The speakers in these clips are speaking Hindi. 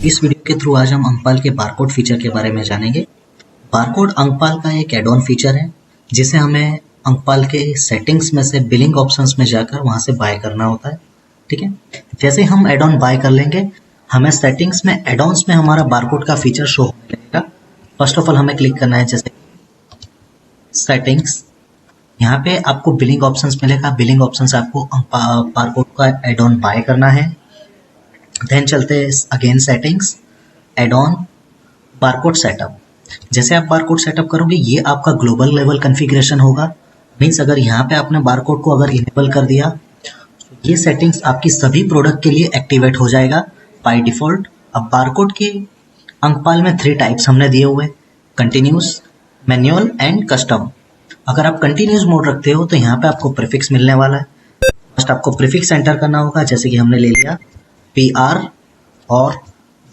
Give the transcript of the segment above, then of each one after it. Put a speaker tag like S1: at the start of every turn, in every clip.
S1: इस वीडियो के थ्रू आज हम अंकपाल के बारकोड फीचर के बारे में जानेंगे। बारकोड अंकपाल का एक एड ऑन फीचर है जिसे हमें अंकपाल के सेटिंग्स में से बिलिंग ऑप्शंस में जाकर वहां से बाय करना होता है। ठीक है, जैसे हम एड ऑन बाय कर लेंगे हमें सेटिंग्स में एड ऑन्स में हमारा बारकोड का फीचर शो होने लगेगा। फर्स्ट ऑफ ऑल हमें क्लिक करना है जैसे सेटिंग्स, यहाँ पे आपको बिलिंग ऑप्शंस मिलेगा। बिलिंग ऑप्शंस आपको बारकोड का एड ऑन बाय करना है। देन चलते हैं again settings, add on, barcode setup. जैसे आप बारकोड सेटअप करोगे ये आपका ग्लोबल लेवल कॉन्फ़िगरेशन होगा। मीन्स अगर यहाँ पे आपने बारकोड को अगर इनेबल कर दिया तो ये सेटिंग्स आपकी सभी प्रोडक्ट के लिए एक्टिवेट हो जाएगा बाय डिफॉल्ट। अब बारकोड के अंकपाल में 3 टाइप्स हमने दिए हुए, कंटिन्यूस, मैनुअल एंड कस्टम। अगर आप कंटिन्यूस मोड रखते हो तो यहाँ पे आपको प्रीफिक्स मिलने वाला है। फर्स्ट आपको प्रीफिक्स एंटर करना होगा, जैसे कि हमने ले लिया PR और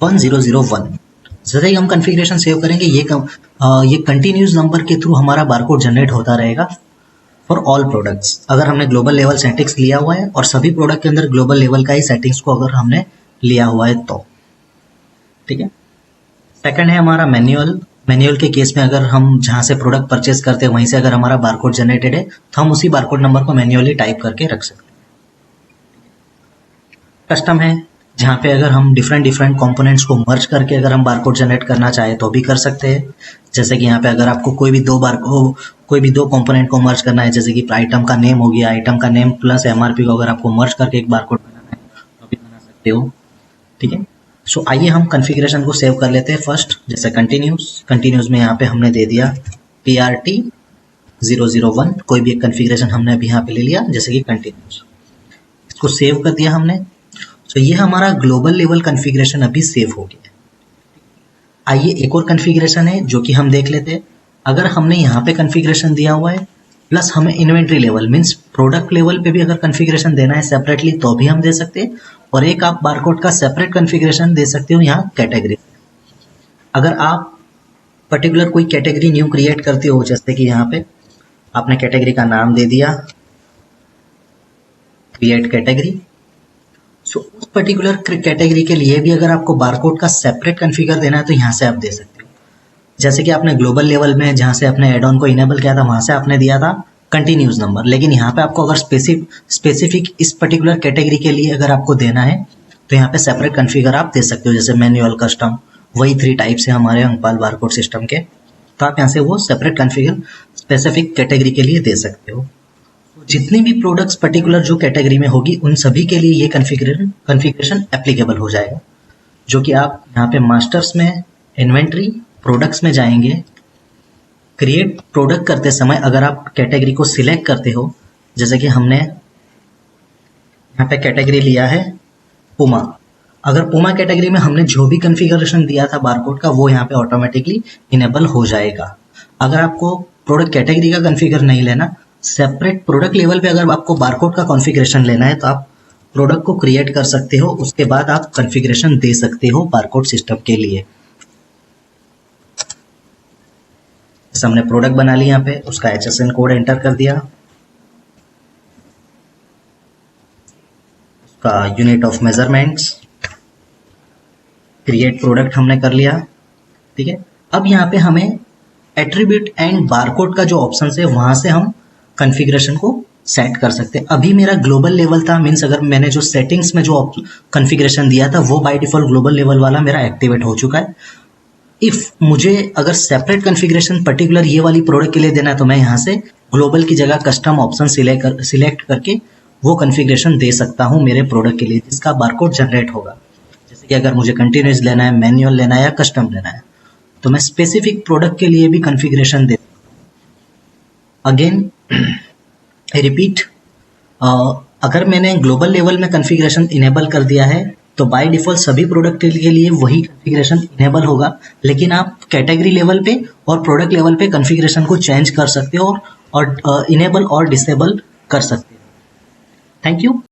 S1: 1001। जैसे ही हम कॉन्फ़िगरेशन सेव करेंगे ये कंटिन्यूस नंबर के थ्रू हमारा बारकोड जनरेट होता रहेगा फॉर ऑल प्रोडक्ट्स। अगर हमने ग्लोबल लेवल सेटिंग्स लिया हुआ है और सभी प्रोडक्ट के अंदर ग्लोबल लेवल का ही सेटिंग्स को अगर हमने लिया हुआ है तो ठीक है। सेकंड है हमारा मैनुअल। मैनुअल के केस में अगर हम जहां से प्रोडक्ट परचेस करते हैं वहीं से अगर हमारा बारकोड जनरेटेड है तो हम उसी बारकोड नंबर को मैन्युअली टाइप करके रख सकते हैं। कस्टम है जहाँ पे अगर हम डिफरेंट कंपोनेंट्स को मर्ज करके अगर हम बारकोड जनरेट करना चाहे तो भी कर सकते हैं। जैसे कि यहाँ पे अगर आपको कोई भी दो कंपोनेंट को मर्ज करना है, जैसे कि आइटम का नेम हो गया, आइटम का नेम प्लस MRP को अगर आपको मर्ज करके एक बारकोड बनाना है तो भी बना सकते हो। ठीक है, सो आइए हम कॉन्फ़िगरेशन को सेव कर लेते हैं। फर्स्ट जैसे कंटिन्यूस में यहाँ पे हमने दे दिया PRT 001, कोई भी एक कॉन्फ़िगरेशन हमने अभी यहाँ पे ले लिया जैसे कि कंटिन्यूस, इसको सेव कर दिया हमने। तो ये हमारा ग्लोबल लेवल कॉन्फ़िगरेशन अभी सेव हो गया है। आइए एक और कॉन्फ़िगरेशन है जो कि हम देख लेते हैं। अगर हमने यहाँ पे कॉन्फ़िगरेशन दिया हुआ है प्लस हमें inventory level means product level पे भी अगर कॉन्फ़िगरेशन देना है सेपरेटली तो भी हम दे सकते हैं, और एक आप बारकोड का सेपरेट कॉन्फ़िगरेशन दे सकते हो यहाँ कैटेगरी। अगर आप पर्टिकुलर कोई कैटेगरी न्यू क्रिएट करते हो, जैसे कि यहाँ पे आपने कैटेगरी का नाम दे दिया क्रिएट कैटेगरी, सो उस पर्टिकुलर कैटेगरी के लिए भी अगर आपको बारकोड का सेपरेट कॉन्फ़िगर देना है तो यहाँ से आप दे सकते हो। जैसे कि आपने ग्लोबल लेवल में जहाँ से आपने एड ऑन को इनेबल किया था वहां से आपने दिया था कंटिन्यूस नंबर, लेकिन यहाँ पे आपको अगर स्पेसिफिक इस पर्टिकुलर कैटेगरी के लिए अगर आपको देना है तो यहाँ पे सेपरेट कॉन्फ़िगर आप दे सकते हो, जैसे मैनुअल, कस्टम, वही 3 टाइप्स है हमारे अंकपाल बारकोड सिस्टम के। तो आप यहाँ से वो सेपरेट कॉन्फ़िगर स्पेसिफिक कैटेगरी के लिए दे सकते हो। जितनी भी प्रोडक्ट्स पर्टिकुलर जो कैटेगरी में होगी उन सभी के लिए ये कॉन्फ़िगरेशन एप्लीकेबल हो जाएगा, जो कि आप यहाँ पे मास्टर्स में इन्वेंट्री प्रोडक्ट्स में जाएंगे। क्रिएट प्रोडक्ट करते समय अगर आप कैटेगरी को सिलेक्ट करते हो, जैसे कि हमने यहाँ पे कैटेगरी लिया है पुमा, अगर पुमा कैटेगरी में हमने जो भी कॉन्फ़िगरेशन दिया था बारकोड का वो यहाँ पे ऑटोमेटिकली इनेबल हो जाएगा। अगर आपको प्रोडक्ट कैटेगरी का कॉन्फ़िगर नहीं लेना, सेपरेट प्रोडक्ट लेवल पे अगर आपको बारकोड का कॉन्फ़िगरेशन लेना है तो आप प्रोडक्ट को क्रिएट कर सकते हो, उसके बाद आप कॉन्फ़िगरेशन दे सकते हो बारकोड सिस्टम के लिए। जैसे हमने प्रोडक्ट बना लिया, यहाँ पे उसका HSN कोड एंटर कर दिया, उसका unit of measurements, create product हमने कर लिया। ठीक है, अब यहाँ पे हमें एट्रीब्यूट एंड बारकोड का जो ऑप्शन है वहां से हम कॉन्फ़िगरेशन को सेट कर सकते हैं। अभी मेरा ग्लोबल लेवल था, मीन्स अगर मैंने जो सेटिंग्स में जो कॉन्फ़िगरेशन दिया था वो बाय डिफॉल्ट ग्लोबल लेवल वाला मेरा एक्टिवेट हो चुका है। इफ मुझे अगर सेपरेट कॉन्फ़िगरेशन पर्टिकुलर ये वाली प्रोडक्ट के लिए देना है तो मैं यहाँ से ग्लोबल की जगह कस्टम ऑप्शन सिलेक्ट करके वो कॉन्फ़िगरेशन दे सकता हूँ मेरे प्रोडक्ट के लिए जिसका बारकोड जनरेट होगा। जैसे कि अगर मुझे कंटिन्यूस लेना है, मैनुअल लेना है या कस्टम लेना है तो मैं स्पेसिफिक प्रोडक्ट के लिए भी कॉन्फ़िगरेशन दे। अगेन रिपीट, अगर मैंने ग्लोबल लेवल में कॉन्फ़िगरेशन इनेबल कर दिया है तो बाय डिफॉल्ट सभी प्रोडक्ट के लिए वही कॉन्फ़िगरेशन इनेबल होगा, लेकिन आप कैटेगरी लेवल पे और प्रोडक्ट लेवल पे कॉन्फ़िगरेशन को चेंज कर सकते हो और इनेबल और डिसेबल कर सकते हो। Thank you.